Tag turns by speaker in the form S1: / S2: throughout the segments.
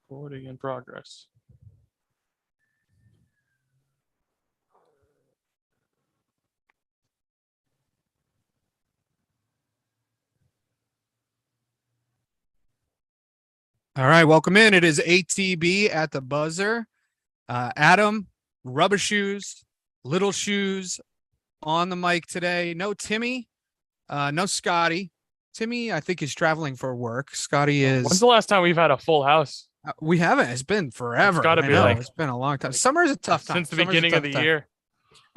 S1: Recording in progress.
S2: All right, welcome in. It is ATB at the buzzer. Adam, Rubber Shoes, Little Shoes on the mic today. No Timmy, no Scotty. Timmy, I think, is traveling for work. Scotty is.
S1: When's the last time we've had a full house?
S2: We haven't. It's been forever.
S1: It's gotta
S2: I
S1: be
S2: know.
S1: like-
S2: It's been a long time. Summer is a tough time.
S1: Since the
S2: Summer's a
S1: beginning of
S2: tough
S1: the
S2: time.
S1: year.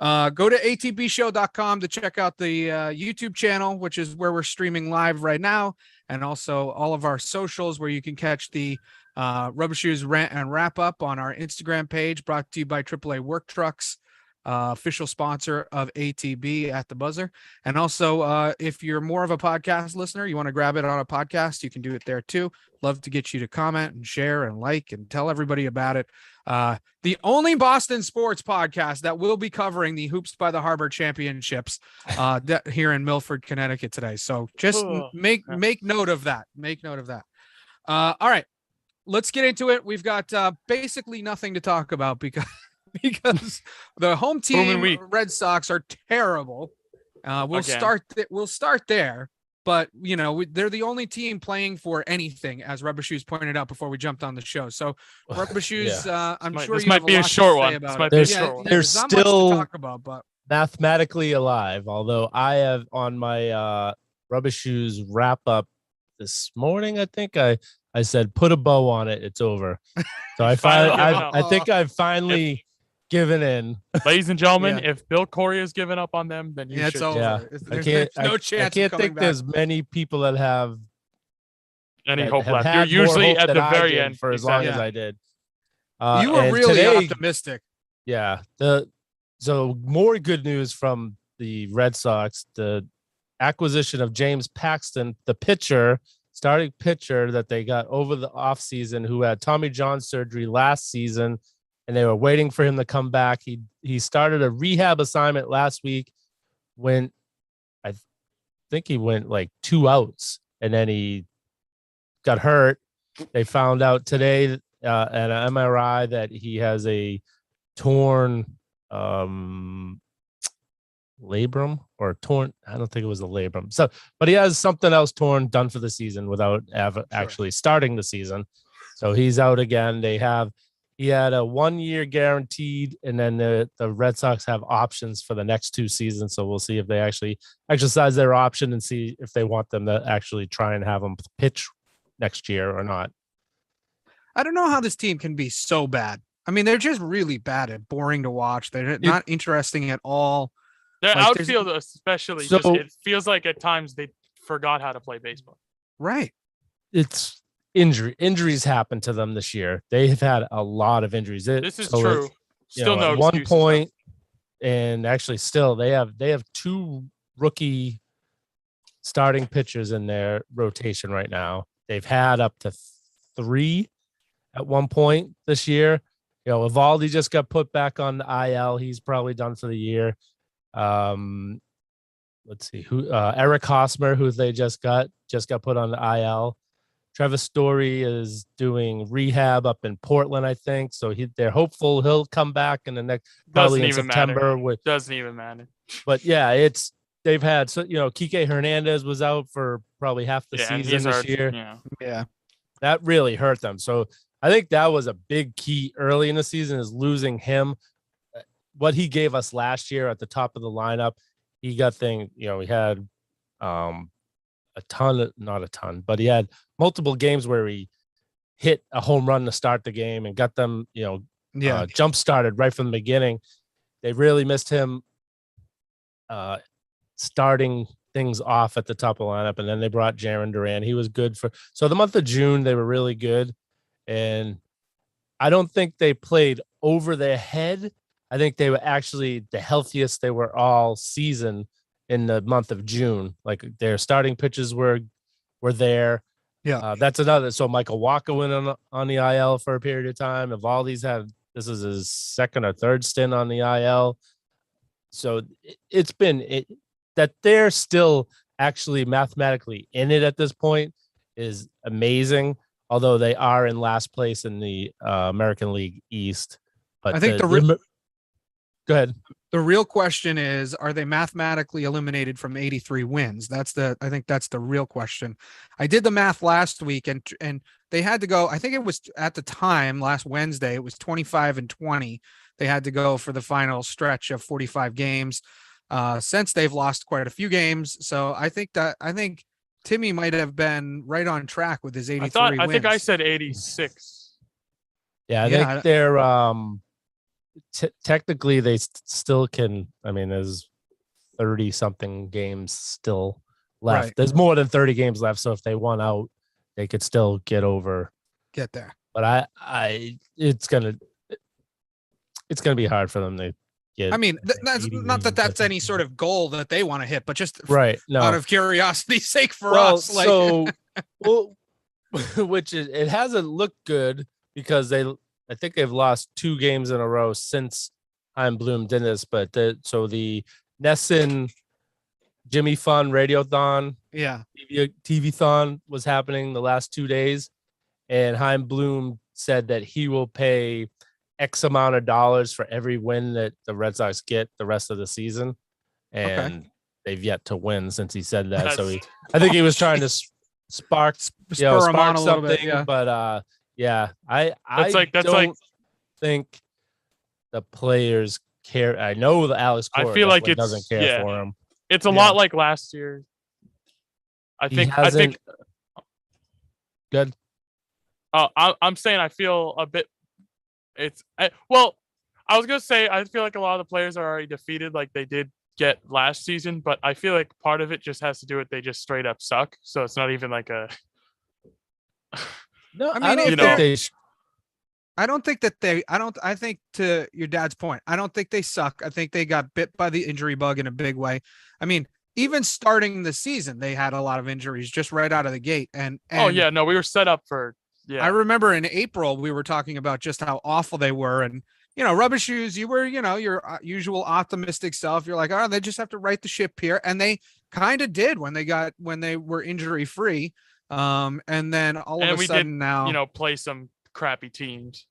S2: Go to atbshow.com to check out the YouTube channel, which is where we're streaming live right now, and also all of our socials where you can catch the Rubber Shoes rant and wrap up on our Instagram page, brought to you by AAA Work Trucks, official sponsor of ATB at the buzzer. And also, if you're more of a podcast listener, you want to grab it on a podcast, you can do it there too. Love to get you to comment and share and like and tell everybody about it. The only Boston sports podcast that will be covering the Hoops by the Harbor Championships here in Milford, Connecticut today. So just make note of that. Make note of that. All right, let's get into it. We've got basically nothing to talk about because the home team Red Sox are terrible. We'll start there. But, you know, they're the only team playing for anything, as Rubber Shoes pointed out before we jumped on the show. So, Rubber Shoes, I'm sure
S1: this
S2: you
S1: might
S2: have
S1: be a
S2: lot
S1: short
S2: to say
S1: one.
S2: about
S1: This
S2: it.
S1: might be a short one.
S3: They're
S2: There's not
S3: still
S2: much to talk about, but
S3: mathematically alive. Although I have on my Rubber Shoes wrap up this morning, I think I said put a bow on it. It's over. So I think I've finally given in.
S1: Ladies and gentlemen, if Bill Corey has given up on them, then you should.
S2: it's over.
S3: Yeah.
S2: There's no chance.
S3: I can't think there's many people that have
S1: any
S3: that
S1: hope
S3: have
S1: left.
S3: had
S1: You're
S3: more
S1: usually
S3: hope
S1: at
S3: than
S1: the
S3: I
S1: very
S3: did
S1: end
S3: for as long as I did.
S2: You were
S3: and
S2: really
S3: today,
S2: optimistic.
S3: Yeah. So more good news from the Red Sox. The acquisition of James Paxton, the starting pitcher that they got over the offseason, who had Tommy John surgery last season, and they were waiting for him to come back. He started a rehab assignment last week when I think he went like 2 outs, and then he got hurt. They found out today at an MRI that he has a torn labrum or torn. I don't think it was a labrum. So, but he has something else torn done for the season without actually starting the season. So he's out again. He had a 1 year guaranteed, and then the Red Sox have options for the next 2 seasons. So we'll see if they actually exercise their option and see if they want them to actually try and have him pitch next year or not.
S2: I don't know how this team can be so bad. I mean, they're just really bad and boring to watch. They're not interesting at all.
S1: Their
S2: Like,
S1: outfield, especially, it feels like at times they forgot how to play baseball.
S2: Right.
S3: It's injuries happen to them this year. They have had a lot of injuries.
S1: This is true. Still no
S3: at 1
S1: excuses,
S3: point, and actually still they have 2 rookie starting pitchers in their rotation right now. They've had up to 3 at one point this year. You know, Evaldi just got put back on the IL. He's probably done for the year. Let's see who Eric Hosmer, who they just got put on the IL. Trevor Story is doing rehab up in Portland, I think. So they're hopeful he'll come back in the next probably in September.
S1: Doesn't even matter.
S3: But yeah, they've had Kike Hernandez was out for probably half the season this year.
S2: Yeah.
S3: That really hurt them. So I think that was a big key early in the season is losing him. What he gave us last year at the top of the lineup, he had not a ton, but he had multiple games where he hit a home run to start the game and got them, jump started right from the beginning. They really missed him starting things off at the top of the lineup, and then they brought Jarren Duran. He was good so the month of June, they were really good, and I don't think they played over their head. I think they were actually the healthiest they were all season in the month of June. Like their starting pitches were there.
S2: Yeah.
S3: That's another. So Michael Walker went on the IL for a period of time. Evaldi's this is his second or third stint on the IL. So it's been that they're still actually mathematically in it at this point is amazing. although they are in last place in the American League East. But
S2: I think
S3: go ahead.
S2: The real question is, are they mathematically eliminated from 83 wins? I think that's the real question. I did the math last week and they had to go, I think it was at the time last Wednesday, it was 25-20. They had to go for the final stretch of 45 games. Since they've lost quite a few games. So I think Timmy might have been right on track with his 83 wins.
S1: I think I said 86.
S3: Yeah, I think they're technically they still can. I mean, there's 30 something games still left.
S2: Right.
S3: There's more than 30 games left. So if they won out, they could still get there. But it's gonna be hard for them to get.
S2: I mean, that's not that that's any sort of goal that they want to hit, but just
S3: right. No,
S2: out of curiosity's sake for us. Like,
S3: which it hasn't looked good because I think they've lost 2 games in a row since Chaim Bloom did this. But the NESN Jimmy Fun Radiothon, TV-thon was happening the last 2 days, and Chaim Bloom said that he will pay X amount of dollars for every win that the Red Sox get the rest of the season, and they've yet to win since he said that. I think he was trying to spark something, bit, but I don't think the players care. I know the Alex Cora
S1: I feel like it
S3: doesn't care for him.
S1: It's a lot like last year. I think
S3: good.
S1: I'm saying I feel a bit. I was gonna say I feel like a lot of the players are already defeated, like they did get last season. But I feel like part of it just has to do with they just straight up suck. So it's not even like a.
S2: No, I mean, I think to your dad's point, I don't think they suck. I think they got bit by the injury bug in a big way. I mean, even starting the season, they had a lot of injuries just right out of the gate. And
S1: we were set up for. Yeah,
S2: I remember in April we were talking about just how awful they were, and Rubber Shoes, you were your usual optimistic self. You're like, oh, they just have to right the ship here, and they kind of did when they were injury free. And then all of a sudden now,
S1: play some crappy teams.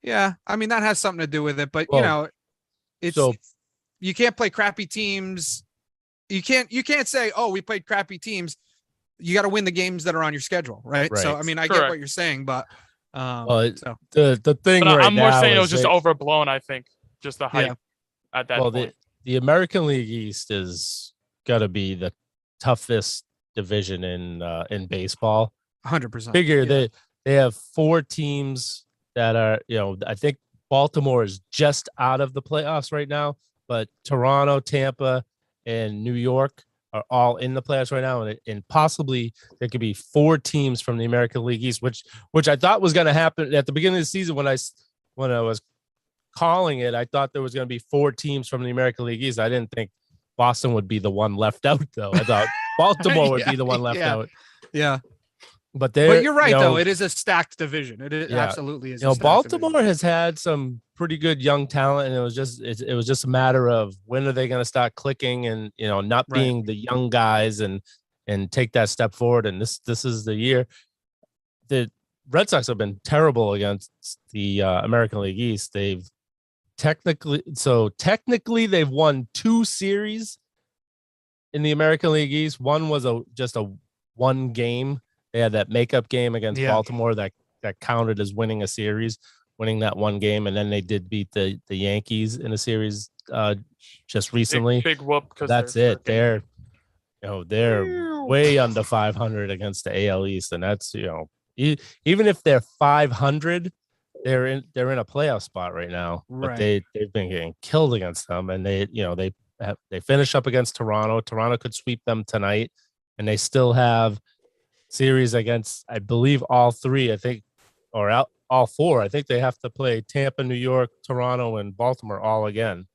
S2: Yeah, I mean that has something to do with it, but you can't play crappy teams. You can't say, oh, we played crappy teams. You got to win the games that are on your schedule, right? So I mean, I get what you're saying, but
S3: the thing.
S1: But
S3: right
S1: I'm more
S3: now
S1: saying it was just overblown. I think just the hype at that point.
S3: The American League East is got to be the toughest division in baseball.
S2: 100%.
S3: Figure they have 4 teams that are, I think Baltimore is just out of the playoffs right now, but Toronto, Tampa, and New York are all in the playoffs right now, and possibly there could be 4 teams from the American League East, which I thought was going to happen at the beginning of the season when I was calling it. I thought there was going to be 4 teams from the American League East. I didn't think Boston would be the one left out, though. I thought Baltimore would be the one left out.
S2: Yeah.
S3: But
S2: you're right, though. It is a stacked division. It absolutely is.
S3: Baltimore has had some pretty good young talent, and it was just a matter of when are they going to start clicking and not being the young guys and take that step forward. And this is the year. The Red Sox have been terrible against the American League East. They've technically they've won 2 series in the American League East. One was just a 1 game. They had that makeup game against Baltimore that counted as winning a series, winning that 1 game, and then they did beat the Yankees in a series just recently.
S1: Big whoop.
S3: That's it. They're way under 500 against the AL East, and that's even if they're 500, they're in a playoff spot right now. But they've been getting killed against them, and they finish up against Toronto. Toronto could sweep them tonight, and they still have series against, I believe, all 3, I think, or all 4. I think they have to play Tampa, New York, Toronto, and Baltimore all again.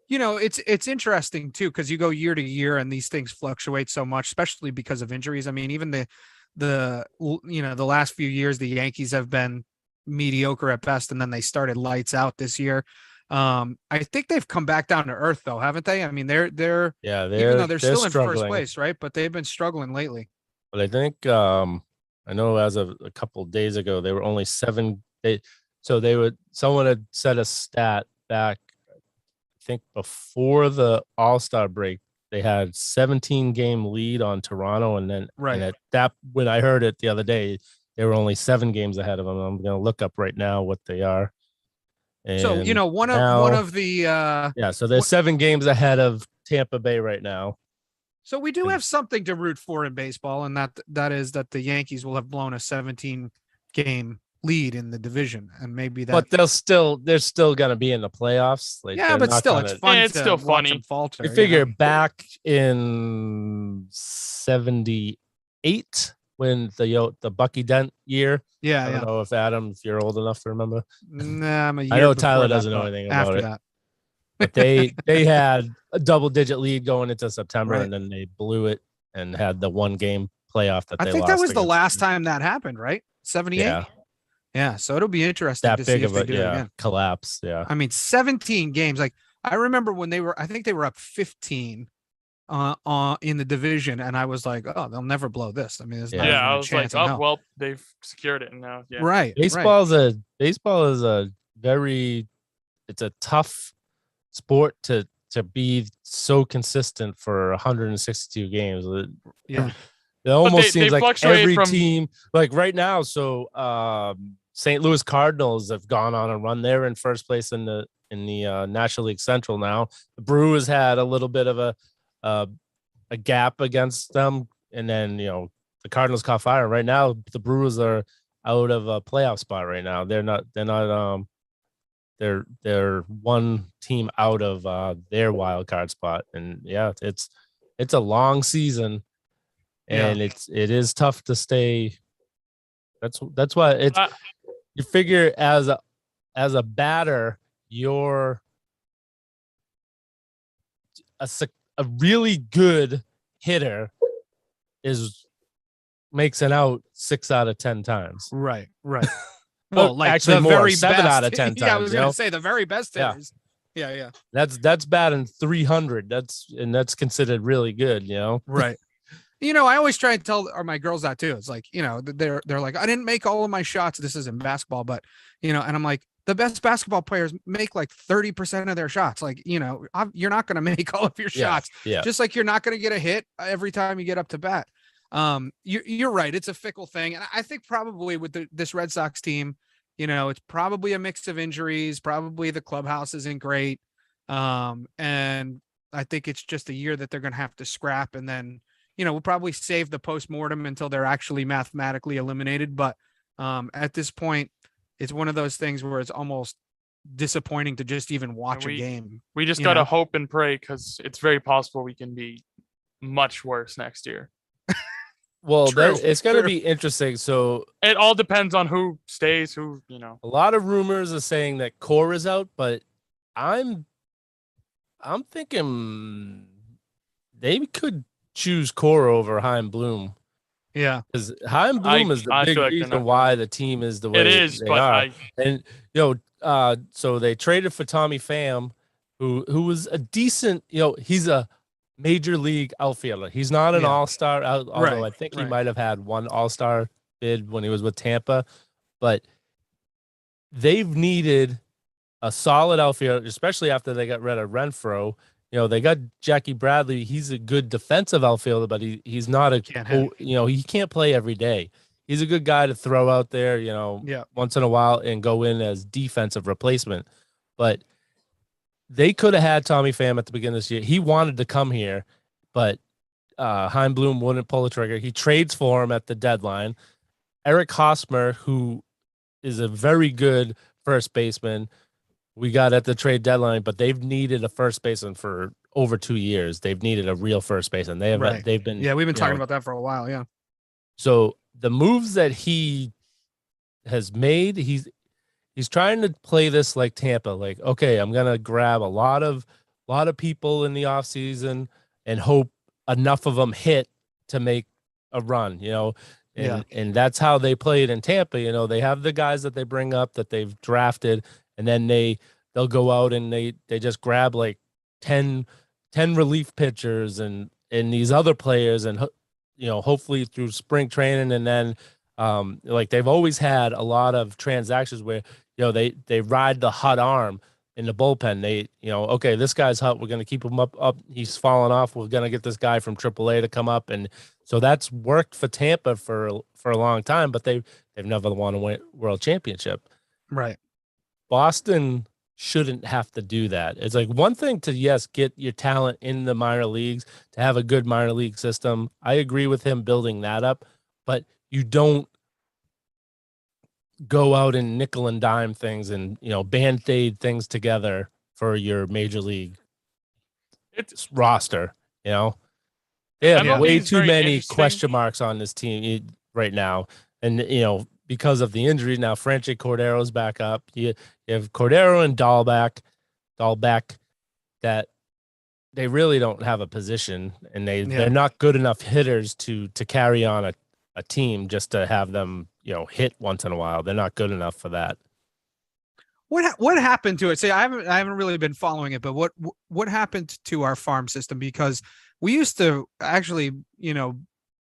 S2: It's interesting too, because you go year to year and these things fluctuate so much, especially because of injuries. I mean, even the last few years, the Yankees have been mediocre at best, and then they started lights out this year. I think they've come back down to earth, though, haven't they? I mean, they're even though they're still in first place, right? But they've been struggling lately.
S3: But I think I know as of a couple of days ago, they were only 7. Someone had set a stat back, I think before the All-Star break, they had 17 game lead on Toronto. And then, when I heard it the other day, they were only 7 games ahead of them. I'm going to look up right now what they are. And
S2: so, one of the,
S3: so they're 7 games ahead of Tampa Bay right now.
S2: So we do have something to root for in baseball, and that is that the Yankees will have blown a 17 game lead in the division, and maybe that.
S3: But they're still going to be in the playoffs. Like,
S2: yeah, but still, it's fun.
S1: It's still funny.
S2: Falter.
S3: You figure back in '78 when the Bucky Dent year.
S2: Yeah,
S3: I don't know if you're old enough to remember.
S2: Nah, I'm a year
S3: I know Tyler doesn't know anything about
S2: after
S3: it.
S2: That.
S3: But they had a double-digit lead going into September,
S2: Right.
S3: and then they blew it and had the 1-game playoff that they
S2: I think
S3: lost
S2: that was the
S3: against
S2: last time that happened, right? 78.
S3: Yeah,
S2: Yeah. So it'll be interesting
S3: that
S2: to see
S3: big
S2: if
S3: of
S2: they
S3: a
S2: do it again.
S3: collapse. Yeah,
S2: I mean, 17 games. Like I remember when I think they were up 15 in the division, and I was like, oh, they'll never blow this. I mean, there's not even
S1: I
S2: a
S1: was
S2: chance
S1: like,
S2: in hell.
S1: well, they've secured it now. Yeah.
S2: Right.
S3: baseball is a very, it's a tough sport to be so consistent for 162 games.
S2: Yeah.
S3: It almost
S1: they
S3: seems like
S1: fluctuate
S3: every
S1: from-
S3: team, like right now. So St. Louis Cardinals have gone on a run. They're in first place in the National League Central now. The Brewers had a little bit of a gap against them, and then the Cardinals caught fire. Right now, the Brewers are out of a playoff spot right now. They're one team out of their wild card spot, and it's a long season, and it is tough to stay. That's why it's you figure as a batter, you're a really good hitter makes an out 6 out of 10 times.
S2: Right.
S3: Well,
S2: like
S3: actually,
S2: the
S3: more,
S2: very
S3: 7
S2: best.
S3: out of 10 times.
S2: Yeah, I was going to say the very best
S3: Yeah.
S2: hitters. Yeah.
S3: That's batting 300. That's considered really good.
S2: Right. I always try and tell my girls that too. It's like, they're like, I didn't make all of my shots. This isn't basketball, but and I'm like, the best basketball players make like 30% of their shots. Like, you're not going to make all of your shots.
S3: Yeah.
S2: Just like you're not going to get a hit every time you get up to bat. You're right. It's a fickle thing. And I think probably with this Red Sox team, it's probably a mix of injuries. Probably the clubhouse isn't great. And I think it's just a year that they're going to have to scrap. And then, we'll probably save the postmortem until they're actually mathematically eliminated. But at this point, it's one of those things where it's almost disappointing to just even watch a game.
S1: We just got to hope and pray, because it's very possible we can be much worse next year.
S3: Well,
S2: True.
S3: it's going to be interesting. So
S1: it all depends on who stays, who.
S3: A lot of rumors are saying that Core is out, but I'm thinking they could choose Core over Chaim Bloom.
S2: Yeah,
S3: because Chaim Bloom is the big reason why the team is the way
S1: it is.
S3: they
S1: but
S3: are. And so they traded for Tommy Pham, who was a decent. He's a major league outfielder. He's not an all-star, although I think he might have had one all-star bid when he was with Tampa. But they've needed a solid outfielder, especially after they got rid of Renfroe. They got Jackie Bradley. He's a good defensive outfielder, but he's not he can't play every day. He's a good guy to throw out there, once in a while and go in as defensive replacement. But they could have had Tommy Pham at the beginning of this year. He wanted to come here, but Chaim Bloom wouldn't pull the trigger. He trades for him at the deadline. Eric Hosmer, who is a very good first baseman, we got at the trade deadline, but they've needed a first baseman for over 2 years. They've needed a real first baseman. They've been
S2: we've been talking about that for a while. Yeah.
S3: So the moves that he has made, he's trying to play this like Tampa, like, okay, I'm gonna grab a lot of people in the offseason and hope enough of them hit to make a run, and that's how they play it in Tampa. They have the guys that they bring up that they've drafted, and then they'll go out and they just grab like 10 relief pitchers and these other players, and hopefully through spring training and then Like they've always had a lot of transactions where they ride the hot arm in the bullpen. They okay, this guy's hot, we're gonna keep him up. He's falling off. We're gonna get this guy from AAA to come up, and so that's worked for Tampa for a long time. But they've never won a world championship.
S2: Right.
S3: Boston shouldn't have to do that. It's like one thing to, yes, get your talent in the minor leagues, to have a good minor league system. I agree with him building that up, but you don't go out and nickel and dime things and, band-aid things together for your major league roster. They have way too many question marks on this team right now. And, because of the injury, now Franchy Cordero's back up. You have Cordero and Dahlbeck that they really don't have a position, and they're not good enough hitters to carry on a team just to have them, hit once in a while. They're not good enough for that.
S2: What happened to it? See, I haven't really been following it, but what happened to our farm system? Because we used to actually,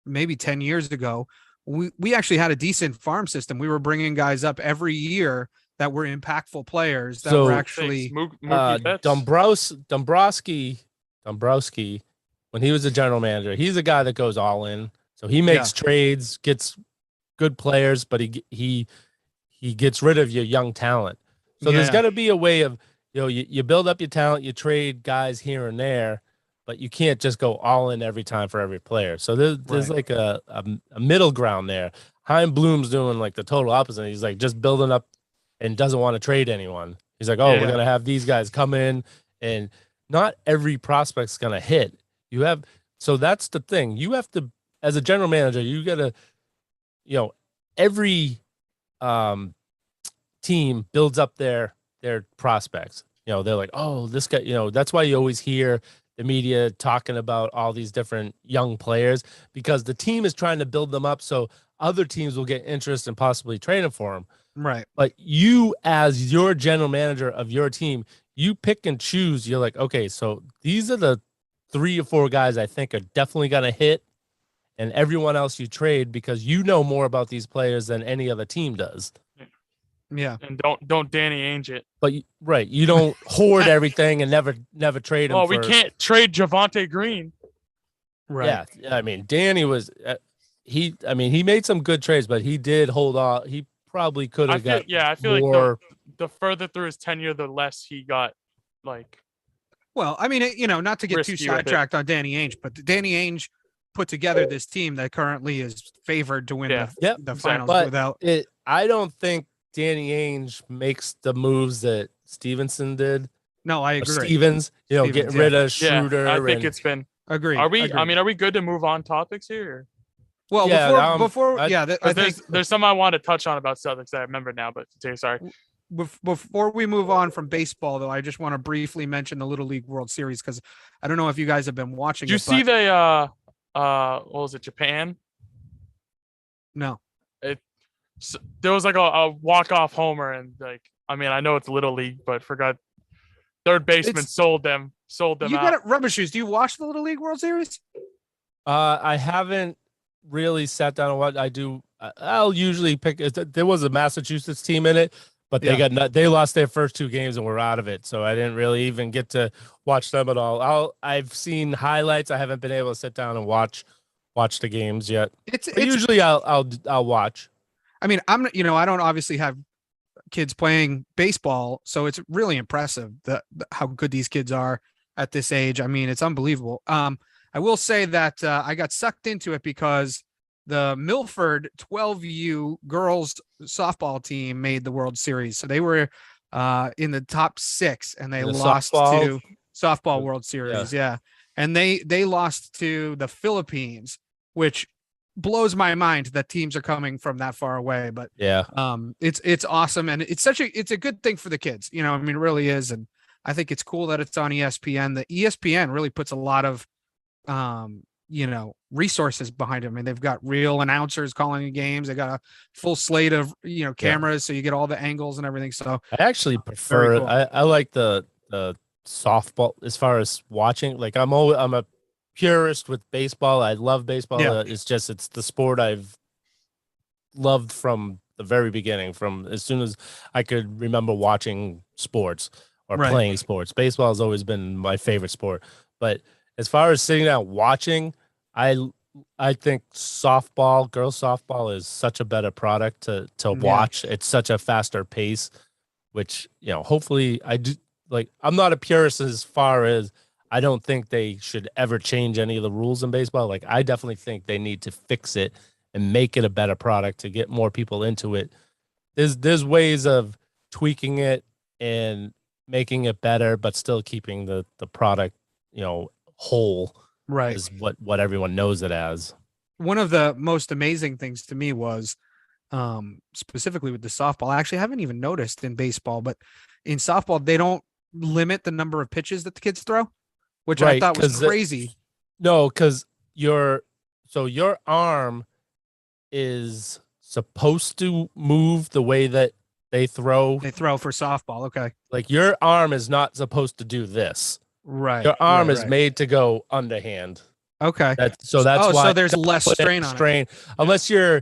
S2: maybe 10 years ago, we actually had a decent farm system. We were bringing guys up every year that were impactful players that were actually
S3: Dombrowski, when he was a general manager, he's a guy that goes all in. So he makes trades, gets good players, but he gets rid of your young talent. So there's got to be a way of, you build up your talent, you trade guys here and there, but you can't just go all in every time for every player. So there's like a middle ground there. Chaim Bloom's doing like the total opposite. He's like just building up and doesn't want to trade anyone. He's like, we're going to have these guys come in, and not every prospect's going to hit. So that's the thing. You have to, as a general manager, you got to, every team builds up their prospects. They're like, oh, this guy, that's why you always hear the media talking about all these different young players, because the team is trying to build them up so other teams will get interest in possibly trading for them.
S2: Right.
S3: But you, as your general manager of your team, you pick and choose. You're like, okay, so these are the 3 or 4 guys I think are definitely going to hit, and everyone else you trade because you know more about these players than any other team does.
S2: Yeah.
S1: And don't Danny Ainge it.
S3: But you don't hoard everything and never trade him.
S1: Oh, we can't trade Javonte Green.
S2: Right.
S3: Yeah. I mean, Danny was he made some good trades, but he did hold on. He probably could have got
S1: I feel
S3: more.
S1: Like the further through his tenure, the less he got. Like,
S2: well, I mean, not to get too sidetracked on Danny Ainge, but Danny Ainge put together this team that currently is favored to win the finals.
S3: But I don't think Danny Ainge makes the moves that Stevenson did.
S2: No, I agree.
S3: Stevens, getting rid of Schroeder.
S1: I think it's been.
S2: Agree.
S1: Are we? I mean, are we good to move on topics here?
S2: Well, there's
S1: some I want to touch on about Celtics that I remember now, but sorry.
S2: Before we move on from baseball, though, I just want to briefly mention the Little League World Series, because I don't know if you guys have been watching.
S1: Did you see the what was it, Japan?
S2: No.
S1: There was like a walk-off homer, and I know it's Little League, but forgot third baseman sold them you out.
S2: Got it, Rubber Shoes. Do you watch the Little League World Series?
S3: I haven't really sat down and what I do. I'll usually pick. There was a Massachusetts team in it, but they lost their first 2 games and were out of it, so I didn't really even get to watch them at all. I've seen highlights. I haven't been able to sit down and watch the games yet. Usually I'll watch.
S2: I mean, I don't obviously have kids playing baseball, so it's really impressive how good these kids are at this age. I mean, it's unbelievable. I will say that I got sucked into it because the Milford 12U girls softball team made the World Series. So they were in the top 6, and they lost to softball World Series. Yeah. And they lost to the Philippines, which blows my mind that teams are coming from that far away. But it's awesome, and it's a good thing for the kids. I mean, it really is. And I think it's cool that it's on ESPN. The ESPN really puts a lot of resources behind them. I mean, they've got real announcers calling the games. They got a full slate of cameras, so you get all the angles and everything. So
S3: I actually prefer it. I like the softball as far as watching. Like I'm a purist with baseball. I love baseball. It's the sport I've loved from the very beginning, from as soon as I could remember watching sports or
S2: Right.
S3: playing sports. Baseball has always been my favorite sport. But as far as sitting down watching, I think softball, girls softball is such a better product to watch. It's such a faster pace, which, hopefully I do. Like, I'm not a purist as far as I don't think they should ever change any of the rules in baseball. Like, I definitely think they need to fix it and make it a better product to get more people into it. There's ways of tweaking it and making it better, but still keeping the product, whole.
S2: Right.
S3: Is what everyone knows it as.
S2: One of the most amazing things to me was specifically with the softball. I actually haven't even noticed in baseball, but in softball, they don't limit the number of pitches that the kids throw, which I thought was crazy.
S3: No, because your arm is supposed to move the way that they throw.
S2: They throw for softball. Okay.
S3: Like, your arm is not supposed to do this.
S2: Right.
S3: Your arm is made to go underhand.
S2: Okay.
S3: That's why.
S2: So there's less strain on it.
S3: Unless you're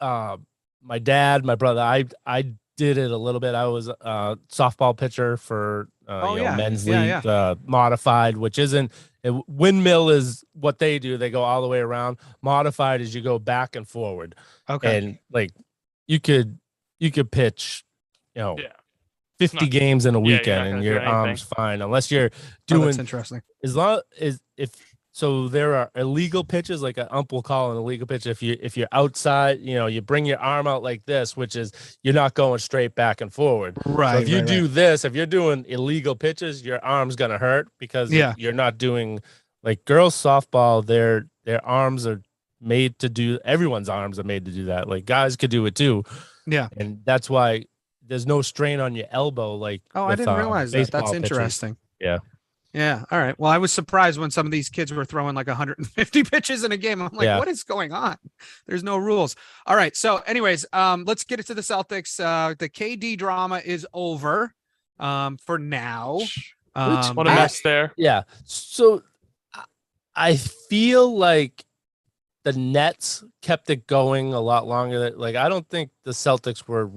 S3: my dad, my brother, I did it a little bit. I was a softball pitcher for men's league, modified, which isn't windmill is what they do. They go all the way around. Modified is you go back and forward.
S2: Okay.
S3: And like you could pitch, 50 games in a weekend and your arm's fine, unless you're doing.
S2: That's interesting.
S3: As long as so there are illegal pitches, like an ump will call an illegal pitch. If you're outside, you bring your arm out like this, which is you're not going straight back and forward.
S2: Right.
S3: So if you do this, if you're doing illegal pitches, your arm's gonna hurt because you're not doing like girls softball. Their arms are made to do. Everyone's arms are made to do that. Like guys could do it too.
S2: Yeah.
S3: And that's why there's no strain on your elbow. Like
S2: I didn't realize that. That's interesting.
S3: Yeah.
S2: Yeah. All right. Well, I was surprised when some of these kids were throwing like 150 pitches in a game. I'm like, what is going on? There's no rules. All right. So anyways, let's get it to the Celtics. The KD drama is over for now.
S1: What a mess there.
S3: Yeah. So I feel like the Nets kept it going a lot longer. Like, I don't think the Celtics were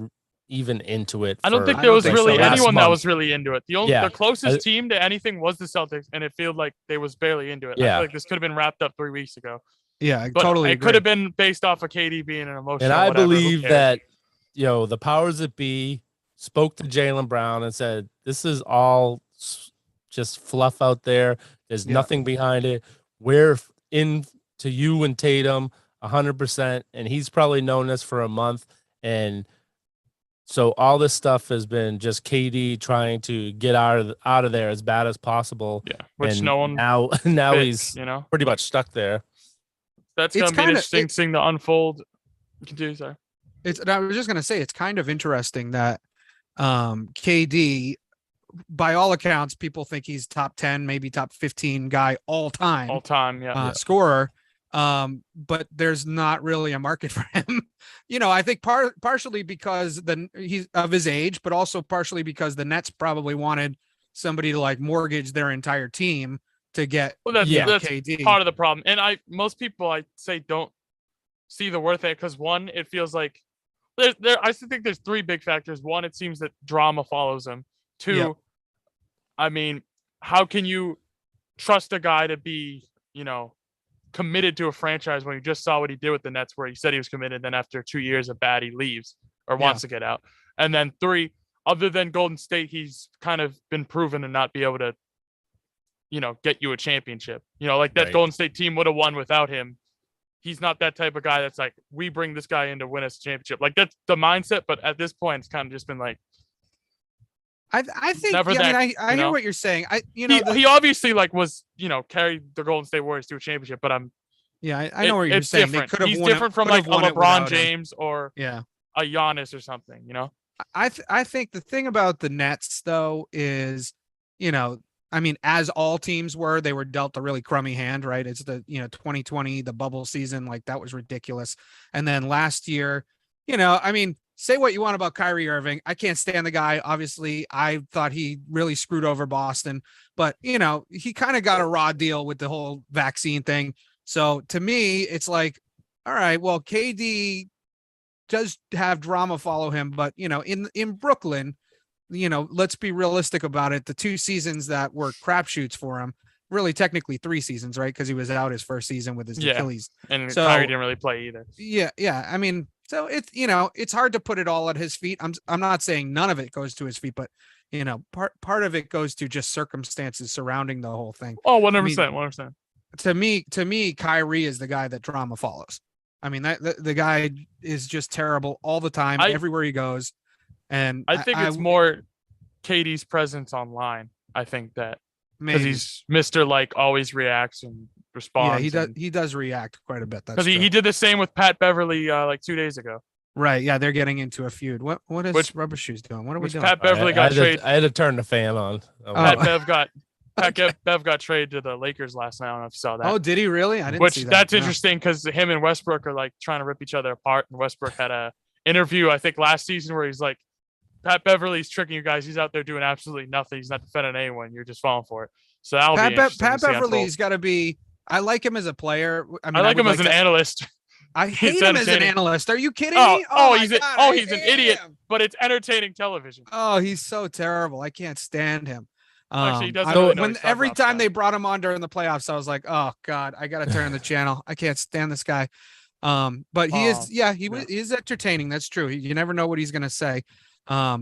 S3: even into it.
S1: I don't think there was really anyone that was really into it. The closest team to anything was the Celtics, and it felt like they was barely into it. I feel like this could have been wrapped up 3 weeks ago.
S2: Yeah,
S1: but
S2: totally.
S1: It could have been based off of KD being an emotional.
S3: And I believe that the powers that be spoke to Jaylen Brown and said, "This is all just fluff out there. There's nothing behind it. We're in to you and Tatum 100%, and he's probably known this for a month and." So all this stuff has been just KD trying to get out of there as bad as possible.
S1: Yeah, which
S3: and
S1: no one
S3: now
S1: fits,
S3: he's pretty much stuck there.
S1: That's gonna be an interesting thing to unfold. Continue, sorry.
S2: I was just gonna say it's kind of interesting that KD, by all accounts, people think he's top 10, maybe top 15 guy all time. Scorer. But there's not really a market for him. I think partially because he's of his age, but also partially because the Nets probably wanted somebody to like mortgage their entire team to get.
S1: Well, that's KD. Part of the problem. And most people I say don't see the worth of it because one, it feels like I think there's three big factors. One, it seems that drama follows him. Two, I mean, how can you trust a guy to be, committed to a franchise when you just saw what he did with the Nets, where he said he was committed, then after 2 years of bad, he leaves or wants to get out. And then three, other than Golden State, he's kind of been proven to not be able to, get you a championship. Like that Golden State team would have won without him. He's not that type of guy that's like, we bring this guy in to win us a championship. Like that's the mindset. But at this point, it's kind of just been like,
S2: I think I hear what you're saying.
S1: He obviously was carried the Golden State Warriors to a championship, but I
S2: know what you're saying.
S1: Different. He's different from like a LeBron James or a Giannis or something.
S2: I think the thing about the Nets though is, as all teams were, they were dealt a really crummy hand, right? It's the 2020, the bubble season, like that was ridiculous. And then last year, say what you want about Kyrie Irving. I can't stand the guy. Obviously, I thought he really screwed over Boston, but he kind of got a raw deal with the whole vaccine thing. So to me, it's like, all right, well, KD does have drama follow him, but in Brooklyn, let's be realistic about it. The 2 seasons that were crapshoots for him, really technically 3 seasons, right? Because he was out his first season with his Achilles.
S1: And
S2: So-
S1: Kyrie didn't really play either.
S2: Yeah. I mean, so it's hard to put it all at his feet. I'm not saying none of it goes to his feet, but part of it goes to just circumstances surrounding the whole thing.
S1: Oh, 100%, 100%.
S2: To me, Kyrie is the guy that drama follows. I mean, the guy is just terrible all the time, everywhere he goes. And
S1: I think it's more KD's presence online. I think that because
S2: maybe.
S1: he's Mr. like always reacts and responds.
S2: Yeah, he does react quite a bit. That's
S1: because he did the same with Pat Beverly like 2 days ago.
S2: Right. Yeah, they're getting into a feud. What is
S1: Which-
S2: Rubber Shoes doing? What are we
S1: Which
S2: doing?
S1: Pat Beverly got traded.
S3: I had to turn the fan on.
S1: Pat Bev got traded to the Lakers last night. I don't know if you saw that.
S2: Oh, did he really? I didn't
S1: Which
S2: see that.
S1: that's
S2: No.
S1: interesting because him and Westbrook are like trying to rip each other apart. And Westbrook had a interview I think last season where he's like, Pat Beverly's tricking you guys. He's out there doing absolutely nothing. He's not defending anyone. You're just falling for it. So that'll be interesting
S2: Pat
S1: to see unfold.
S2: Beverly's got to be. I like him as a player. I mean,
S1: I like
S2: would
S1: him as an
S2: to-
S1: analyst,
S2: I hate
S1: He's
S2: him as an
S1: entertaining.
S2: analyst. Are you kidding
S1: Oh,
S2: me?
S1: oh,
S2: my
S1: he's a-
S2: God,
S1: oh,
S2: I
S1: he's an
S2: hate
S1: idiot.
S2: him.
S1: but it's entertaining television.
S2: Oh, he's so terrible. I can't stand him.
S1: Actually, he doesn't
S2: I-
S1: really know what
S2: when
S1: he's talking
S2: every
S1: about,
S2: time
S1: so.
S2: they brought him on during the playoffs, I was like, oh God, I got to turn the channel. I can't stand this guy. But he is, he's entertaining. That's true. You never know what he's going to say. All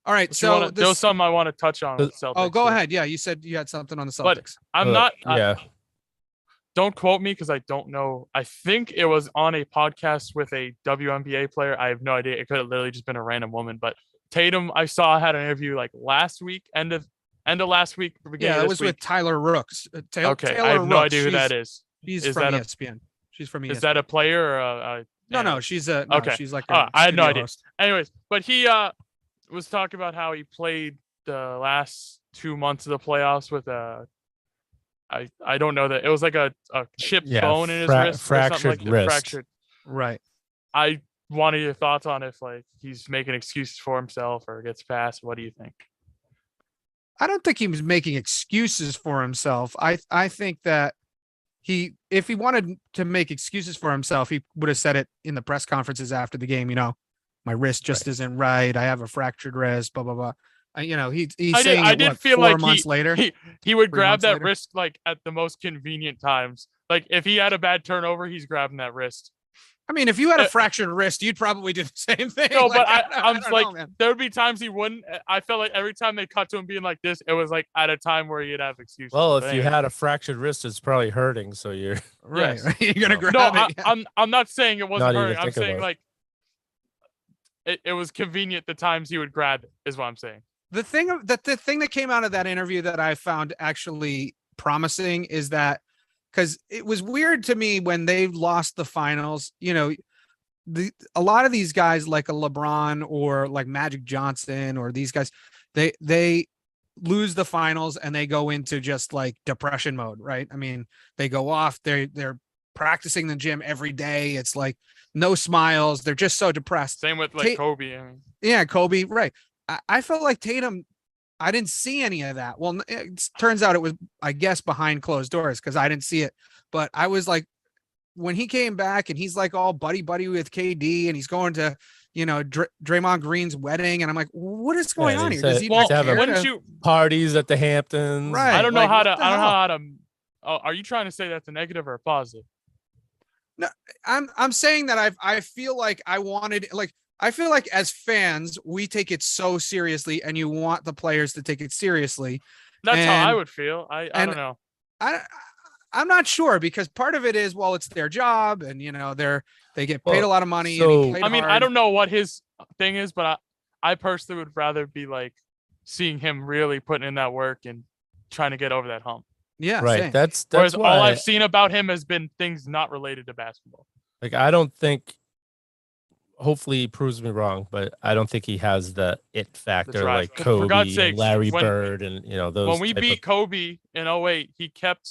S2: right. So
S1: there was something I want to touch on with Celtics.
S2: oh, go
S1: too.
S2: ahead. Yeah. You said you had something on the
S1: But-
S2: Celtics.
S1: I'm not.
S3: Yeah.
S1: Don't quote me because I don't know. I think it was on a podcast with a WNBA player. I have no idea. It could have literally just been a random woman. But Tatum, I saw had an interview like last week, end of last week, beginning
S2: Yeah,
S1: of
S2: it
S1: this
S2: was
S1: week.
S2: with Tyler Rooks.
S1: Okay, I have no idea who that is.
S2: She's
S1: Is
S2: from
S1: that a-
S2: ESPN. She's from ESPN.
S1: Is that a player or a
S2: No, she's a
S1: Okay.
S2: She's like
S1: I had no
S2: studio
S1: idea.
S2: host.
S1: Anyways, but he was talking about how he played the last 2 months of the playoffs with a I don't know that it was like a chipped
S3: Yeah,
S1: bone in his wrist, or something
S3: fractured
S1: like that,
S3: wrist.
S1: fractured.
S2: Right.
S1: I wanted your thoughts on if like he's making excuses for himself or gets past. What do you think?
S2: I don't think he was making excuses for himself. I think that if he wanted to make excuses for himself, he would have said it in the press conferences after the game. My wrist just isn't right. I have a fractured wrist. Blah blah blah. He's saying
S1: I
S2: it,
S1: did
S2: what,
S1: feel
S2: 4
S1: like
S2: months later.
S1: He would
S2: 3
S1: grab
S2: months
S1: that
S2: later?
S1: wrist like at the most convenient times. Like if he had a bad turnover, he's grabbing that wrist.
S2: I mean, if you had a fractured wrist, you'd probably do the same thing.
S1: No,
S2: Like,
S1: but
S2: don't
S1: I'm
S2: know,
S1: like,
S2: man.
S1: there would be times he wouldn't. I felt like every time they cut to him being like this, it was like at a time where he'd have excuses.
S3: Well,
S1: But
S3: if you
S1: anyway.
S3: had a fractured wrist, it's probably hurting. So you're
S2: right,
S1: yes.
S2: right. You're gonna
S3: No.
S2: grab
S1: no,
S2: it. yeah.
S1: I'm not saying it wasn't
S3: Not even
S1: hurting. I'm
S3: thinking
S1: saying
S3: about
S1: like it was convenient the times he would grab it, is what I'm saying.
S2: The thing that came out of that interview that I found actually promising is that because it was weird to me when they lost the finals, a lot of these guys like a LeBron or like Magic Johnson or these guys, they lose the finals and they go into just like depression mode, right? I mean, they go off, they're practicing in the gym every day. It's like no smiles. They're just so depressed.
S1: Same with like Kobe. I mean,
S2: Yeah, Kobe, right. I felt like Tatum, I didn't see any of that. Well, it turns out it was, I guess, behind closed doors because I didn't see it. But I was like, when he came back and he's like all buddy with KD and he's going to, Draymond Green's wedding. And I'm like, what is going on here? Does he
S1: well,
S2: not care
S1: wouldn't
S2: to-
S1: you?
S3: parties at the Hamptons.
S2: Right.
S1: I don't know
S2: like,
S1: how to.
S2: what the
S1: I don't know
S2: hell?
S1: how to. Oh, are you trying to say that's a negative or a positive?
S2: I'm saying that I feel like I feel like as fans, we take it so seriously and you want the players to take it seriously.
S1: That's how I
S2: And-
S1: would feel. I
S2: and-
S1: don't know.
S2: I'm not sure because part of it is, well, it's their job and they get paid
S3: Well,
S2: a lot of money.
S3: so-
S2: and he played
S1: I mean, I
S2: hard.
S1: don't know what his thing is, but I personally would rather be like seeing him really putting in that work and trying to get over that hump.
S2: Yeah,
S3: Right.
S2: same.
S3: That's
S1: Whereas
S3: why
S1: all I've seen about him has been things not related to basketball.
S3: like I don't think. Hopefully, he proves me wrong, but I don't think he has the it factor
S1: drive.
S3: like
S1: For
S3: Kobe,
S1: God's
S3: and
S1: sakes,
S3: Larry
S1: when-
S3: Bird, and those.
S1: When we
S3: type
S1: beat
S3: of-
S1: Kobe in 08, he kept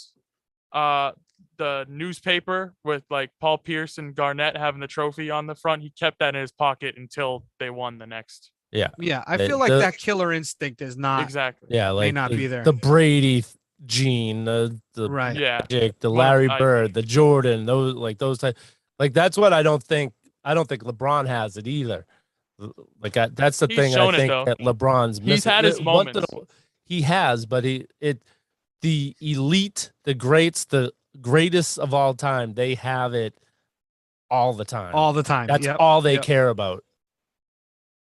S1: the newspaper with like Paul Pierce and Garnett having the trophy on the front. He kept that in his pocket until they won the next.
S2: Yeah, I
S3: the-
S2: feel like
S3: the-
S2: that killer instinct is not
S1: Exactly.
S3: yeah, like
S2: not
S3: the,
S2: be there.
S3: the Brady gene, the
S2: right.
S1: Yeah.
S3: Magic, the
S1: Well,
S3: Larry
S1: I-
S3: Bird, the Jordan, those type. Like that's what I don't think. I don't think LeBron has it either. Like that's the
S1: He's
S3: thing I
S1: shown it,
S3: think
S1: though.
S3: that LeBron's missing.
S1: He's had his
S3: Once in
S1: moments.
S3: he has, but the elite, the greats, the greatest of all time, they have it all the time.
S2: all the time.
S3: That's
S2: Yep,
S3: all they
S2: yep.
S3: care about.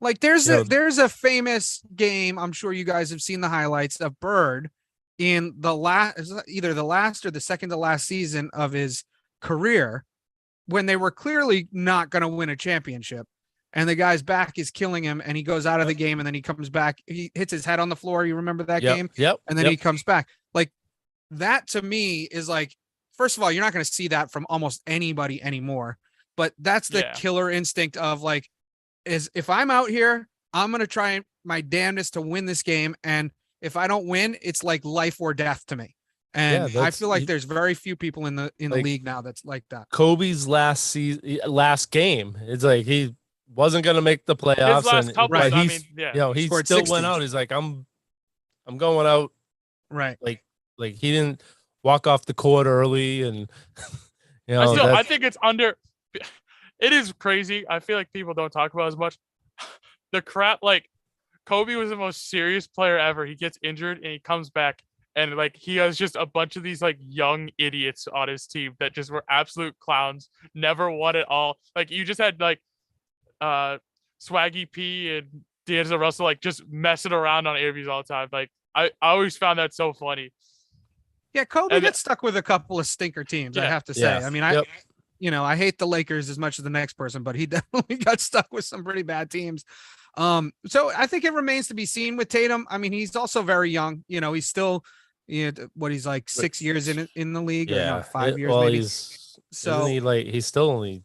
S2: Like there's
S3: You
S2: a
S3: know-
S2: there's a famous game. I'm sure you guys have seen the highlights of Bird in the either the last or the second to last season of his career, when they were clearly not going to win a championship, and the guy's back is killing him, and he goes out of the game, and then he comes back. He hits his head on the floor. You remember that game?
S3: Yep.
S2: And then he comes back. Like that to me is like, first of all, you're not going to see that from almost anybody anymore. But that's the
S1: Yeah.
S2: killer instinct of like, is if I'm out here, I'm going to try my damnedest to win this game. And if I don't win, it's like life or death to me. And I
S3: that's-
S2: feel like there's very few people in the
S3: like-
S2: league now that's like that.
S3: Kobe's last game. It's like he wasn't gonna make the playoffs.
S1: His last
S3: and,
S1: couple,
S3: but
S1: I
S3: he's,
S1: mean, yeah.
S3: you know, he
S2: scored
S3: still
S2: 60.
S3: went out. He's like, I'm going out.
S2: Right.
S3: Like he didn't walk off the court early, and you know,
S1: I think it's under. It is crazy. I feel like people don't talk about it as much. The crap, like Kobe was the most serious player ever. He gets injured and he comes back, and like he has just a bunch of these like young idiots on his team that just were absolute clowns, never won it all. Like you just had like Swaggy P and D'Angelo Russell like just messing around on interviews all the time. Like I always found that so funny.
S2: Yeah, Kobe
S1: And-
S2: gets stuck with a couple of stinker teams, I
S1: Yeah.
S2: have to say.
S3: Yes.
S2: I mean,
S3: Yep.
S2: I hate the Lakers as much as the next person, but he definitely got stuck with some pretty bad teams. So I think it remains to be seen with Tatum. I mean, he's also very young. You know, he's still, he's like 6 years in the league, or no, 5 years
S3: well,
S2: maybe.
S3: He's
S2: So
S3: isn't he like he's still only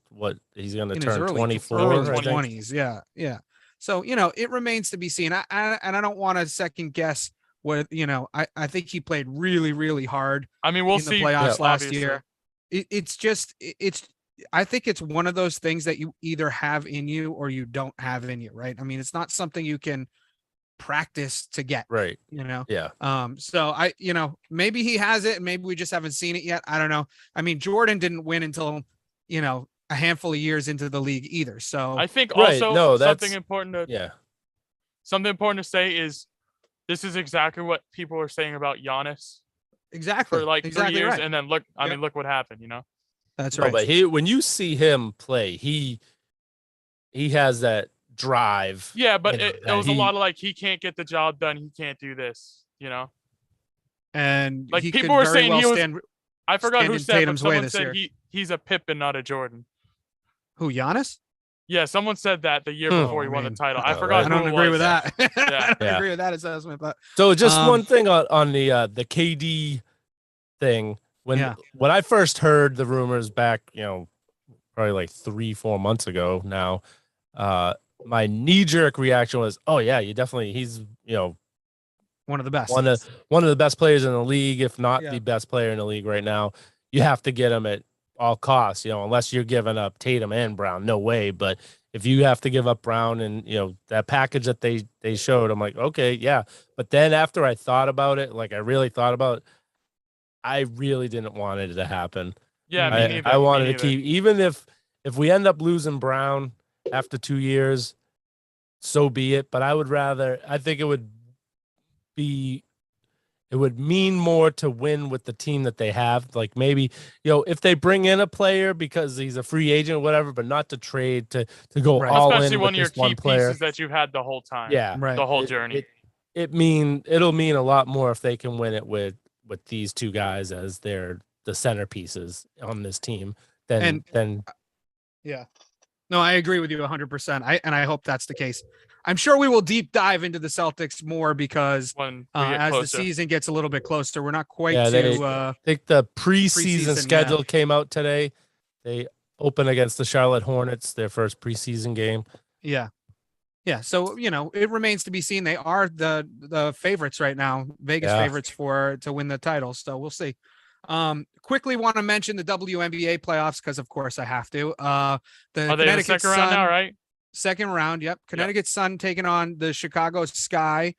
S3: he's gonna
S2: in his
S3: turn
S2: early
S3: 24.
S2: early
S3: I think.
S2: 20s. Yeah, yeah. So it remains to be seen. I don't want to second guess what I think he played really, really hard
S1: I mean, we'll
S2: in the
S1: see
S2: playoffs last
S1: obviously.
S2: year. I think it's one of those things that you either have in you or you don't have in you, right? I mean, it's not something you can practice to get,
S3: Right. Yeah.
S2: so maybe he has it and maybe we just haven't seen it yet. I don't know. I mean, Jordan didn't win until, a handful of years into the league either. So
S1: I think
S3: Right,
S1: also
S3: no,
S1: something
S3: that's-
S1: important to
S3: Yeah.
S1: something important to say is this is exactly what people are saying about Giannis
S2: exactly
S1: for like
S2: exactly
S1: 3 years,
S2: right.
S1: and then look, I
S2: Yep.
S1: mean, look what happened,
S2: That's
S3: No,
S2: right.
S3: but when you see him play, he has that drive.
S1: Yeah, but
S3: Yeah,
S1: it
S3: that
S1: was a
S3: he-
S1: lot of like he can't get the job done, he can't do this,
S2: And
S1: like
S2: he
S1: people
S2: could
S1: were
S2: very
S1: saying
S2: well
S1: he was.
S2: stand.
S1: I forgot
S2: stand
S1: who
S2: in
S1: said, but
S2: Tatum's way
S1: someone
S2: this
S1: said
S2: year.
S1: he's a Pippen, not a Jordan.
S2: Who, Giannis?
S1: Yeah, someone said that the year
S3: Hmm.
S1: before he
S2: I
S1: won the
S2: mean,
S1: title.
S3: I
S1: I forgot.
S2: I don't
S1: who it
S2: agree
S1: was.
S2: with that. I don't
S3: Yeah.
S2: agree with that assessment, but
S3: So just
S2: Um,
S3: one thing on the KD thing.
S2: Yeah.
S3: When I first heard the rumors back, probably like 3-4 months ago now, my knee-jerk reaction was, oh yeah, he's
S2: one of the best.
S3: one of the best players in the league, if not
S2: Yeah.
S3: the best player in the league right now. You have to get him at all costs, unless you're giving up Tatum and Brown, no way. But if you have to give up Brown and that package that they showed, I'm like, okay, yeah. But then after I thought about it, like I really thought about it, I really didn't want it to happen.
S1: Yeah, me neither.
S3: I
S1: me
S3: wanted to
S1: neither.
S3: keep, even if we end up losing Brown after 2 years, so be it. But I think it would mean more to win with the team that they have. Like maybe, if they bring in a player because he's a free agent or whatever, but not to trade to go
S2: Right.
S3: all
S1: Especially
S3: in
S1: one
S3: with
S1: of your
S3: this one
S1: key
S3: player.
S1: pieces that you've had the whole time.
S3: Yeah.
S2: Right.
S1: The whole
S3: It-
S1: journey.
S3: It'll mean a lot more if they can win it with these two guys as the centerpieces on this team than
S2: Yeah. No, I agree with you 100%. I hope that's the case. I'm sure we will deep dive into the Celtics more because
S1: when we get
S2: as the
S1: closer.
S2: season gets a little bit closer, we're not quite
S3: Yeah, they-
S2: to
S3: I think the
S2: Preseason,
S3: preseason
S2: yeah.
S3: schedule came out today. They open against the Charlotte Hornets, their first preseason game.
S2: yeah. Yeah, so it remains to be seen. They are the favorites right now, Vegas
S3: Yeah.
S2: favorites to win the title. So we'll see. Quickly want to mention the WNBA playoffs because of course I have to. The
S1: Are they in the
S2: Connecticut
S1: second round
S2: Sun,
S1: now, right?
S2: second round. Yep, Connecticut Sun taking on the Chicago Sky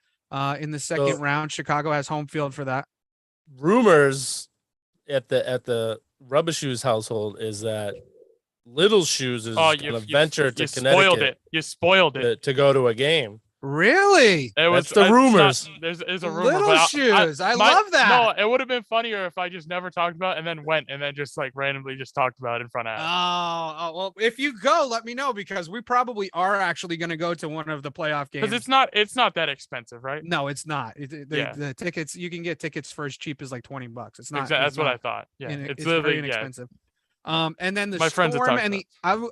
S2: in the second
S3: So-
S2: round. Chicago has home field for that.
S3: Rumors at the Rubber Shoes household is that Little Shoes is
S1: Oh,
S3: going to venture to
S1: you spoiled
S3: Connecticut
S1: it. You spoiled it.
S3: to go to a game.
S2: Really?
S1: It was
S3: That's the rumors.
S1: There's a rumor.
S2: Little
S1: but
S2: Shoes. I love that.
S1: No, it would have been funnier if I just never talked about it and then went and then just like randomly just talked about it in front of.
S2: Oh, well, if you go, let me know because we probably are actually going to go to one of the playoff games.
S1: Because it's not that expensive, right?
S2: No, it's not.
S1: Yeah.
S2: The tickets, you can get tickets for as cheap as like $20. It's not.
S1: Exactly.
S2: It's
S1: That's what
S2: not
S1: I thought. Yeah,
S2: it's
S1: literally
S2: very inexpensive. And then the
S1: My friends have
S2: Storm
S1: talked
S2: and the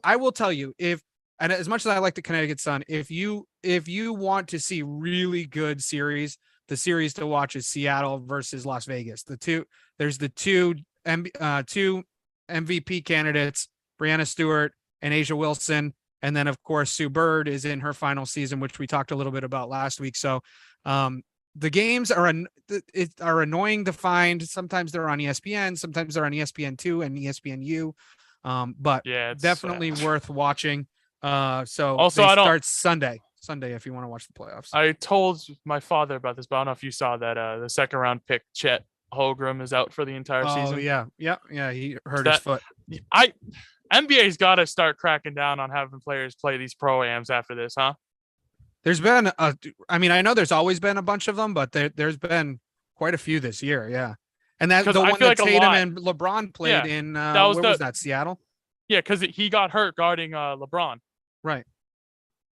S2: I will tell you, if and as much as I like the Connecticut Sun, if you want to see really good series, the series to watch is Seattle versus Las Vegas. There's the two MVP candidates, Brianna Stewart and Asia Wilson, and then of course Sue Bird is in her final season, which we talked a little bit about last week. So the games are annoying to find. Sometimes they're on ESPN, sometimes they're on ESPN2 and ESPNU. But
S1: yeah, it's
S2: definitely worth watching. So
S1: Also,
S2: they
S1: I don't-
S2: start Sunday if you want to watch the playoffs.
S1: I told my father about this, but I don't know if you saw that the second round pick Chet Holmgren is out for the entire season.
S2: Yeah. He hurt his foot.
S1: NBA's got to start cracking down on having players play these pro-ams after this, huh?
S2: There's been I know there's always been a bunch of them, but there's been quite a few this year. Yeah. And that
S1: 'Cause
S2: the
S1: I
S2: one
S1: feel
S2: that
S1: like a
S2: Tatum
S1: lot-
S2: and LeBron played in
S1: was
S2: was that, Seattle?
S1: Yeah, because he got hurt guarding LeBron.
S2: Right.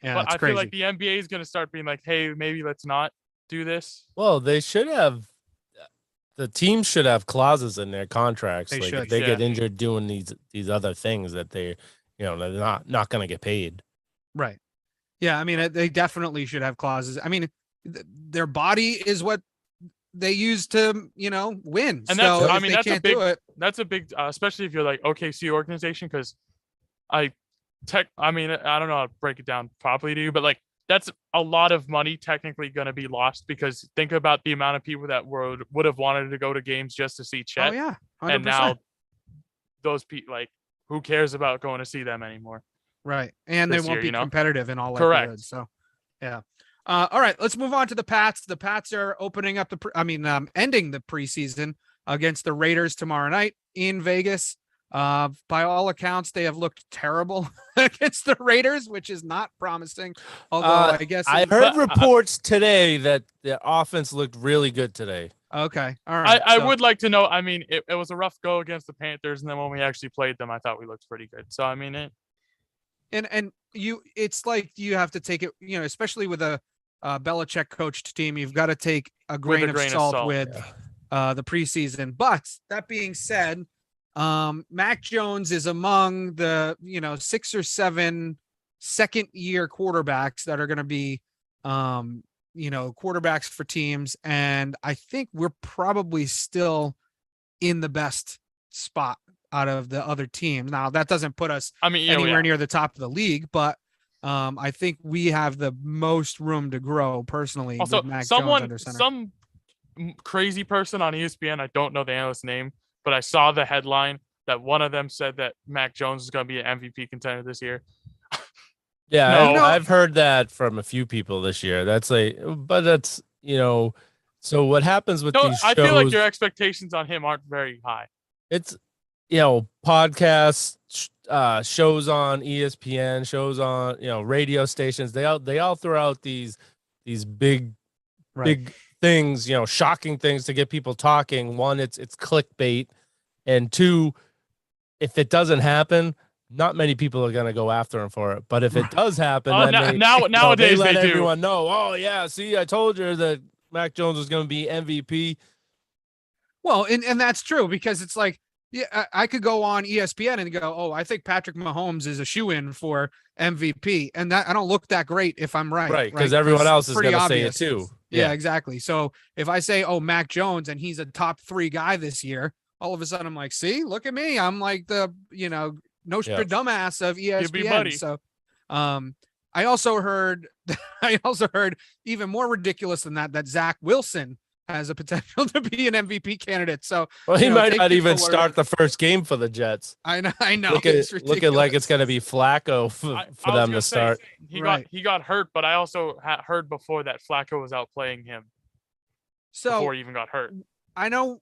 S2: Yeah,
S1: But
S2: it's
S1: I
S2: crazy.
S1: feel like the NBA is going to start being like, hey, maybe let's not do this.
S3: Well, they should have. The teams should have clauses in their contracts.
S2: They
S3: like
S2: should,
S3: if they get
S1: yeah.
S3: injured doing these other things that they're not going to get paid.
S2: Right. Yeah, I mean, they definitely should have clauses. I mean, their body is what they use to, win.
S1: And
S2: so
S1: that's- I
S2: if
S1: mean,
S2: they
S1: that's a
S2: can't
S1: big-
S2: do it.
S1: That's a big, especially if you're like OKC organization, because I don't know how to break it down properly to you, but like that's a lot of money technically going to be lost because think about the amount of people that would have wanted to go to games just to see Chet.
S2: Oh yeah, 100%.
S1: And now those people, like, who cares about going to see them anymore?
S2: Right. And they
S1: this
S2: won't
S1: year,
S2: be competitive in all
S1: Correct.
S2: likelihood. So, yeah. All right, let's move on to the Pats. The Pats are opening up ending the preseason against the Raiders tomorrow night in Vegas. By all accounts, they have looked terrible against the Raiders, which is not promising. Although I guess
S3: I heard reports today that the offense looked really good today.
S2: Okay. All right.
S1: I would like to know. I mean, it was a rough go against the Panthers, and then when we actually played them, I thought we looked pretty good. So I mean,
S2: it's like you have to take it, especially with a Belichick coached team, you've got to take a grain of salt with the preseason. But that being said, Mac Jones is among the 6 or 7 second year quarterbacks that are going to be quarterbacks for teams, and I think we're probably still in the best spot out of the other teams. Now that doesn't put us anywhere near the top of the league, but I think we have the most room to grow personally.
S1: Also,
S2: with Mac Jones under center.
S1: some crazy person on ESPN, I don't know the analyst's name, but I saw the headline that one of them said that Mac Jones is going to be an MVP contender this year.
S3: Yeah,
S1: No.
S3: I've heard that from a few people this year. But that's So what happens with these shows?
S1: I feel like your expectations on him aren't very high.
S3: It's podcasts, shows on ESPN, shows on radio stations. They all throw out these big things, shocking things to get people talking. One, it's clickbait, and two, if it doesn't happen, not many people are gonna go after him for it. But if it does happen, then
S1: nowadays
S3: they let
S1: they do.
S3: everyone know. Oh yeah, see, I told you that Mac Jones was gonna be MVP.
S2: Well, and that's true because it's like, yeah, I could go on ESPN and go, oh, I think Patrick Mahomes is a shoo-in for MVP, and that I don't look that great if I'm right.
S3: Right, because everyone else is
S2: pretty
S3: gonna say it
S2: obvious.
S3: too.
S2: Yeah, exactly. So if I say, oh, Mac Jones, and he's a top 3 guy this year, all of a sudden I'm like, see, look at me. I'm like the, dumbass of ESPN.
S1: buddy.
S2: So I also heard even more ridiculous than that Zach Wilson has a potential to be an MVP candidate. So
S3: he might
S2: take
S3: not even
S2: people
S3: start the first game for the Jets.
S2: I know.
S3: Look
S2: It's
S3: at like it's going to be Flacco for
S1: I was
S3: them
S1: gonna
S3: to
S1: say,
S3: start.
S1: He got hurt, but I also heard before that Flacco was outplaying him
S2: so
S1: before he even got hurt.
S2: I know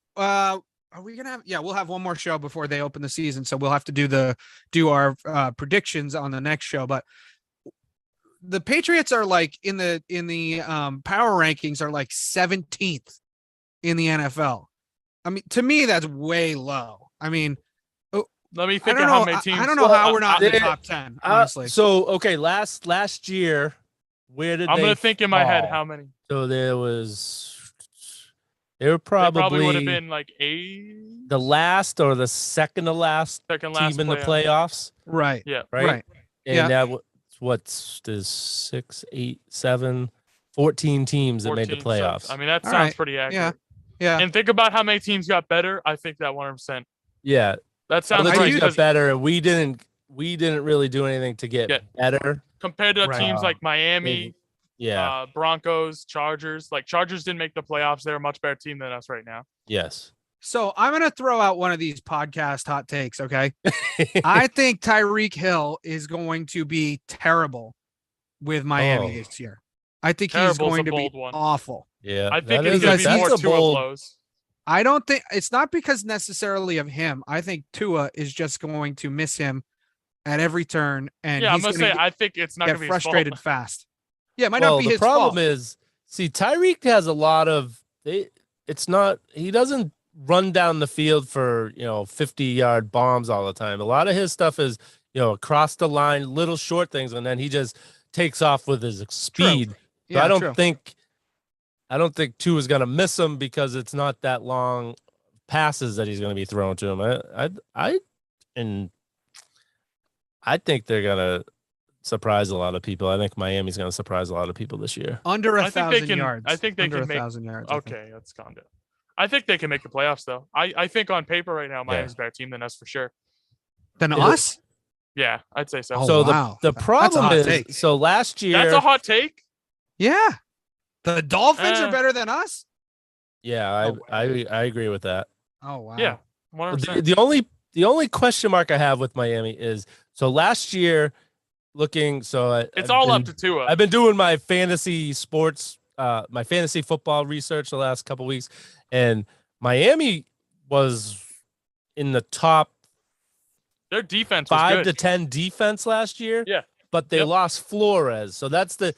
S2: are we gonna have? Yeah, we'll have one more show before they open the season, so we'll have to do our predictions on the next show. But the Patriots are like in the power rankings are like 17th in the NFL. I mean, to me, that's way low. I mean,
S1: Let me
S2: I
S1: think
S2: don't
S1: of
S2: know.
S1: how many teams.
S2: I don't know how we're not in the
S3: they-
S2: top 10. Honestly,
S3: So okay, last year, where did
S1: I'm
S3: they
S1: gonna think in my head
S3: fall?
S1: how many.
S3: So they were
S1: They
S3: probably,
S1: probably would have been like eight.
S3: the last or the second to last
S1: Second last
S3: team in the
S1: playoff.
S3: playoffs,
S2: right,
S1: Yeah.
S3: right?
S2: right.
S3: And
S2: Yeah.
S3: that what's there's 6, 8, 7, 14 teams that made the
S1: 14, so,
S3: playoffs.
S1: I mean, that
S2: All
S1: sounds
S2: right.
S1: pretty accurate.
S2: Yeah.
S1: And think about how many teams got better. I think that 100%.
S3: Yeah,
S1: That sounds
S3: other
S1: right.
S3: teams got
S1: because
S3: better, and we didn't really do anything to get better.
S1: compared to
S2: Right.
S1: teams like Miami,
S3: Yeah.
S1: Broncos, Chargers. Like Chargers didn't make the playoffs. They're a much better team than us right now.
S3: Yes.
S2: So I'm gonna throw out one of these podcast hot takes. Okay, I think Tyreek Hill is going to be terrible with Miami
S3: Oh.
S2: this year. I think he's
S1: Terrible's
S2: going
S1: a
S2: to be
S1: bold one.
S2: awful.
S3: Yeah.
S1: I think
S3: that
S1: it's
S3: is
S1: going
S3: a-
S1: to be more
S3: that's a
S1: Tua
S3: bold.
S1: blows.
S2: I don't think it's not because necessarily of him. I think Tua is just going to miss him at every turn, and
S1: Yeah, I'm
S2: he's
S1: going
S2: going
S1: to
S2: to
S1: say I think it's not
S2: get
S1: going to be his fault.
S2: frustrated fast. Yeah, it might
S3: Well,
S2: not be
S3: the
S2: his
S3: problem
S2: fault.
S3: is, see, Tyreek has a lot of. It's not. He doesn't run down the field for 50-yard bombs all the time. A lot of his stuff is across the line, little short things, and then he just takes off with his speed. So
S2: Yeah,
S3: I don't
S2: true.
S3: think Tua is going to miss him because it's not that long passes that he's going to be throwing to him. I think they're going to surprise a lot of people. I think Miami's going to surprise a lot of people this year.
S2: Under
S1: I think they
S2: 1,000
S1: can-
S2: yards.
S1: I think they
S2: under
S1: can make-
S2: 1,000 yards. I think.
S1: Okay, let's calm down. I think they can make the playoffs, though. I think on paper right now, Miami's a better team than us for sure.
S2: Then
S3: It'll-
S2: us?
S1: Yeah, I'd say so.
S2: Oh,
S3: So
S2: wow.
S3: the
S2: That's a
S3: problem
S2: hot
S3: is,
S2: take.
S3: so last year,
S1: That's a hot take.
S2: Yeah. The Dolphins are
S1: Eh.
S2: better than us?
S3: yeah,
S2: Oh,
S3: I agree with that.
S2: Oh, wow.
S1: Yeah, 100%.
S3: The only question mark I have with Miami is, so last year,
S1: It's all up to Tua.
S3: I've been doing my fantasy sports, my fantasy football research the last couple weeks, and Miami was in the top
S1: Their defense was
S3: 5
S1: good.
S3: to 10 defense last year.
S1: Yeah.
S3: But they
S1: Yep.
S3: lost Flores. So that's the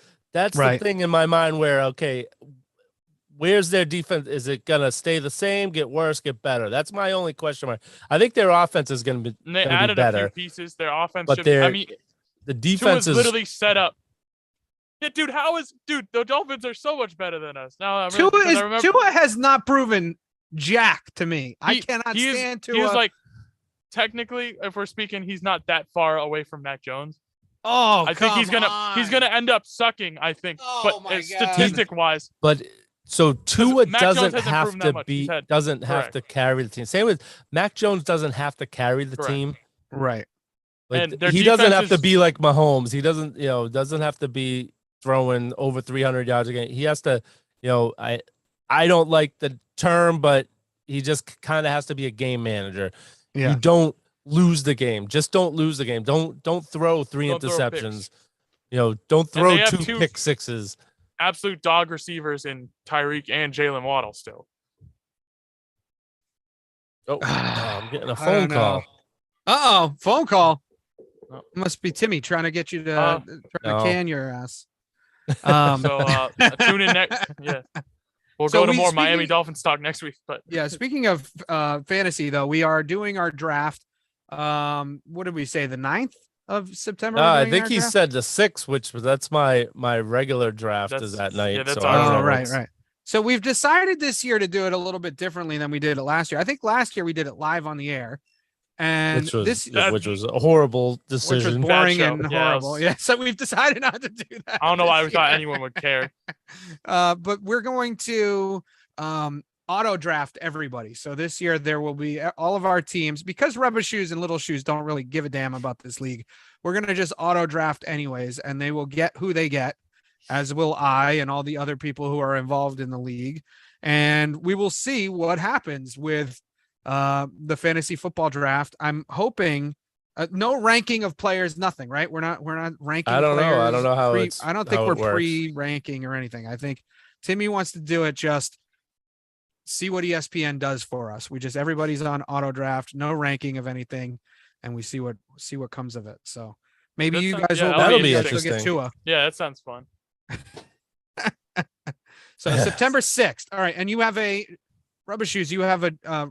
S2: Right.
S3: thing in my mind where, okay, where's their defense? Is it gonna stay the same, get worse, get better? That's my only question mark. I think their offense is gonna be
S1: And they
S3: gonna be
S1: added a
S3: better.
S1: few pieces. Their offense
S3: But
S1: should be. I
S3: they're-
S1: mean,
S3: The
S1: Tua's
S3: defense is
S1: literally set up. Yeah, dude, the Dolphins are so much better than us. Now,
S2: Tua has not proven jack to me. I
S1: He-
S2: cannot
S1: he is-
S2: stand
S1: he is
S2: Tua.
S1: like, technically, if we're speaking, he's not that far away from Mac Jones.
S2: Oh,
S1: I think he's
S2: come
S1: gonna
S2: on.
S1: end up sucking. I think,
S2: Oh
S1: but
S2: my God.
S1: statistic wise,
S3: but so Tua
S1: Mac Jones
S3: doesn't
S1: hasn't
S3: have
S1: proven that
S3: to
S1: much.
S3: be
S1: He's had-
S3: doesn't have to carry the team. Same with Mac Jones doesn't have to carry the
S1: Correct.
S3: team.
S2: Right.
S3: Like
S1: And their
S3: he doesn't
S1: defense
S3: have to
S1: is-
S3: be like Mahomes. He doesn't have to be throwing over 300 yards a game. He has to, I don't like the term, but he just kind of has to be a game manager.
S2: Yeah.
S3: You don't lose the game. Just don't lose the game. Don't throw 3
S1: Don't throw
S3: interceptions. Don't throw
S1: they have
S3: 2
S1: two-
S3: pick sixes.
S1: absolute dog receivers in Tyreek and Jalen Waddle still.
S3: Oh, I'm getting a
S2: I
S3: phone
S2: don't
S3: call.
S2: Uh-oh, phone call.
S1: Oh.
S2: Must be Timmy trying to get you to
S1: Oh.
S3: No.
S2: can your ass.
S1: So tune in next. Yeah, we'll
S2: So
S1: go to
S2: we-
S1: more Miami
S2: speaking-
S1: Dolphins talk next week. But
S2: Yeah, speaking of fantasy though, we are doing our draft. What did we say? The 9th of September?
S3: No,
S2: we're
S3: I
S2: doing
S3: think
S2: our
S3: he
S2: draft?
S3: said the 6th, which that's my regular draft is
S1: That's-
S3: at night.
S1: yeah, that's
S3: so I don't
S1: ours.
S3: know
S2: Oh, right,
S3: what's-
S2: right. So we've decided this year to do it a little bit differently than we did it last year. I think last year we did it live on the air, and
S3: Which was
S2: this
S1: that-
S3: which was a horrible
S2: which was
S3: decision.
S1: Bad
S2: boring
S1: show.
S2: and
S1: Yeah, it
S2: horrible.
S1: was-
S2: Yeah, so we've decided not to do that.
S1: I don't know why we
S2: this
S1: thought
S2: year.
S1: anyone would care.
S2: But we're going to auto draft everybody. So this year there will be all of our teams, because Rubber Shoes and Little Shoes don't really give a damn about this league. We're going to just auto draft anyways, and they will get who they get, as will I and all the other people who are involved in the league. And we will see what happens with the fantasy football draft. I'm hoping no ranking of players, nothing, right? We're not ranking.
S3: I don't know. I
S2: players
S3: don't know how
S2: pre-
S3: it's
S2: I don't think
S3: how
S2: we're
S3: it works.
S2: pre-ranking or anything. I think Timmy wants to do it just see what ESPN does for us. Everybody's on auto draft, no ranking of anything, and we see what comes of it. So maybe
S1: That
S2: you
S1: sounds-
S2: guys
S1: yeah,
S2: will
S3: that'll be
S2: get
S3: interesting.
S2: Tua.
S1: Yeah, that sounds fun.
S2: So September 6th. All right, and you have Rubber Shoes. You have a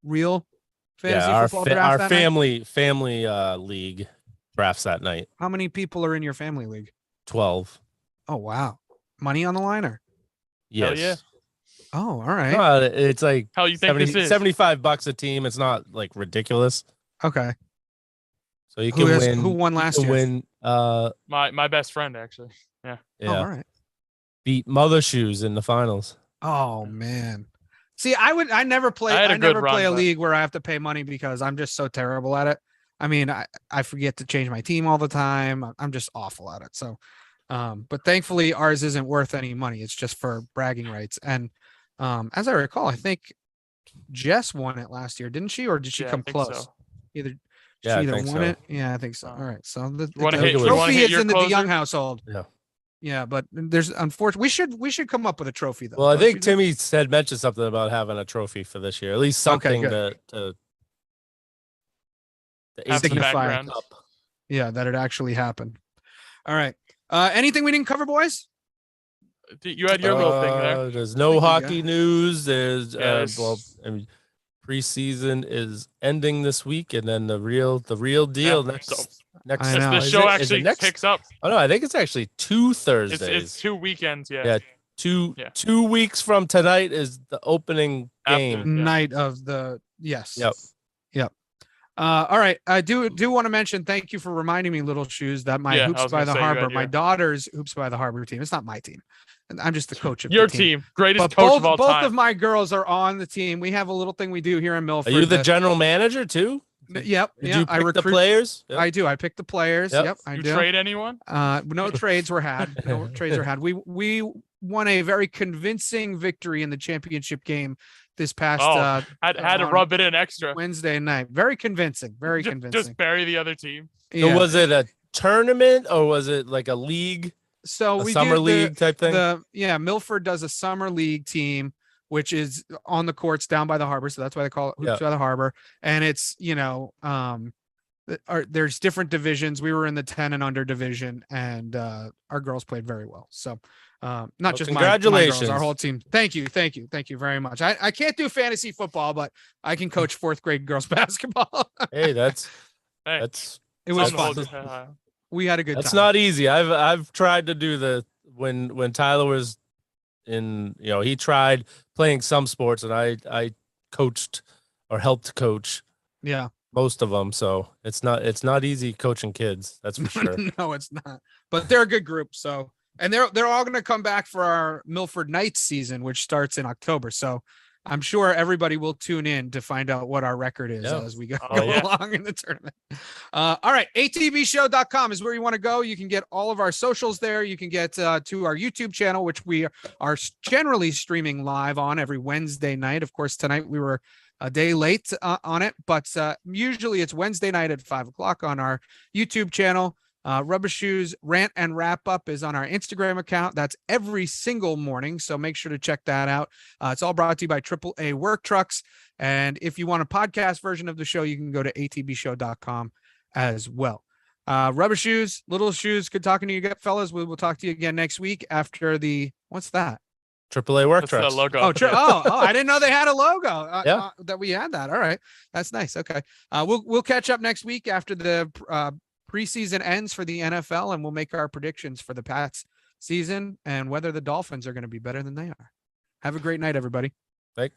S2: real fantasy
S3: Yeah,
S2: football draft
S3: our
S2: that night?
S3: family league drafts that night.
S2: How many people are in your family league?
S3: 12.
S2: Oh wow, money on the line or?
S3: Yes.
S1: Hell yeah.
S2: Oh, all right.
S3: It's like
S1: How you think this is?
S3: $75 a team. It's not like ridiculous.
S2: Okay.
S3: So you can win.
S2: Who won last
S3: you can
S2: year?
S3: win.
S1: My best friend actually.
S2: Oh,
S3: Yeah.
S2: all right.
S3: Beat Mother Shoes in the finals.
S2: Oh man. See, I never play.
S1: I had a
S2: I
S1: good
S2: never play
S1: run,
S2: a
S1: but-
S2: league where I have to pay money because I'm just so terrible at it. I mean, I forget to change my team all the time. I'm just awful at it. So, but thankfully ours isn't worth any money. It's just for bragging rights. And as I recall, I think Jess won it last year, didn't she? Or did she
S1: Yeah, I
S2: come
S1: think
S2: close?
S1: so.
S2: Either
S3: Yeah,
S2: she
S3: I
S2: either
S3: think
S2: won
S3: so.
S2: it. Yeah, I think so.
S1: Oh.
S2: All right. So the
S1: You wanna
S3: hit- you wanna
S2: trophy
S1: hit
S2: is
S1: your
S2: in the DeYoung
S1: closer?
S2: household.
S3: Yeah.
S2: Yeah, but there's unfortunately we should come up with a trophy though.
S3: Well, I
S2: don't
S3: think
S2: you
S3: Timmy said mentioned something about having a trophy for this year. At least
S2: Okay,
S3: something
S2: good.
S3: to
S1: Have some
S2: Signify.
S1: background.
S3: up.
S2: Yeah, that it actually happened. All right. Anything we didn't cover, boys?
S1: You had your little thing there.
S3: There's
S2: I think
S3: no
S2: we
S3: hockey
S2: got-
S3: news. There's
S1: Yeah, there's-
S3: well, I mean, preseason is ending this week, and then the real deal
S1: Yeah,
S3: next
S1: so-
S3: next.
S2: I know.
S1: The
S3: is
S1: show
S3: it- is it
S1: actually
S3: next?
S1: picks up.
S3: Oh no, I think it's actually 2 Thursdays.
S1: It's 2 weekends. Yeah.
S3: Yeah, two
S1: Yeah.
S3: 2 weeks from tonight is the opening
S1: After.
S3: game.
S1: Yeah.
S2: Night of the yes.
S3: Yep.
S2: All right. I do want to mention. Thank you for reminding me, Little Shoes, that my
S1: Yeah, I
S2: Hoops
S1: was
S2: by
S1: gonna
S2: the
S1: say you
S2: Harbor,
S1: had
S2: my
S1: your-
S2: daughter's Hoops by the Harbor team. It's not my team. And I'm just the coach of
S1: Your
S2: the team.
S1: team, greatest
S2: But
S1: coach of all
S2: both
S1: time.
S2: of my girls are on the team. We have a little thing we do here in
S3: Are
S2: Milford.
S3: you the
S2: that-
S3: general manager too?
S2: Yep.
S3: Did
S2: yeah.
S3: you
S2: I
S3: pick
S2: recruit
S3: the players? Yep.
S2: I do. I pick the players.
S3: Yep.
S2: Yep. I
S1: you
S2: do.
S1: trade anyone?
S2: No trades were had. No trades were had. We won a very convincing victory in the championship game this past
S1: Oh, had to
S2: on
S1: rub it in extra.
S2: Wednesday night. Very convincing. Very convincing.
S1: Just bury the other team.
S3: So
S2: Yeah.
S3: was it a tournament or was it like a league,
S2: So
S3: a
S2: we
S3: summer
S2: did
S3: league type thing?
S2: Milford does a summer league team, which is on the courts down by the harbor. So that's why they call it Hoops by the Harbor. And it's, there's different divisions. We were in the 10 and under division, and our girls played very well. So not just my girls,
S3: congratulations.
S2: our whole team. Thank you very much. I can't do fantasy football, but I can coach 4th grade girls basketball.
S3: Hey, that's
S1: Hey,
S2: It was
S1: something to hold
S2: fun.
S1: your head high.
S2: We had a good
S3: that's
S2: time.
S3: not easy. I've tried to do the when Tyler was in, he tried playing some sports, and I coached or helped coach
S2: Yeah.
S3: most of them. So it's not easy coaching kids. That's for sure.
S2: No, it's not. But they're a good group. So, and they're all going to come back for our Milford Knights season, which starts in October. So I'm sure everybody will tune in to find out what our record is
S3: Yeah.
S2: as we go,
S1: Oh, yeah.
S2: along in the tournament. All right. ATBshow.com is where you want to go. You can get all of our socials there. You can get to our YouTube channel, which we are generally streaming live on every Wednesday night. Of course, tonight we were a day late on it, but usually it's Wednesday night at 5:00 on our YouTube channel. Rubber Shoes Rant and Wrap Up is on our Instagram account. That's every single morning, so make sure to check that out. It's all brought to you by AAA Work Trucks. And if you want a podcast version of the show, you can go to atbshow.com as well. Rubber Shoes, Little Shoes, good talking to you fellas. We will talk to you again next week after what's that?
S3: AAA work
S1: That's the
S3: trucks.
S1: logo.
S2: Oh, I didn't know they had a logo.
S3: Yeah.
S2: That we had that. All right, that's nice. Okay, we'll catch up next week after the preseason ends for the NFL, and we'll make our predictions for the Pats season and whether the Dolphins are going to be better than they are. Have a great night, everybody.
S3: Thanks.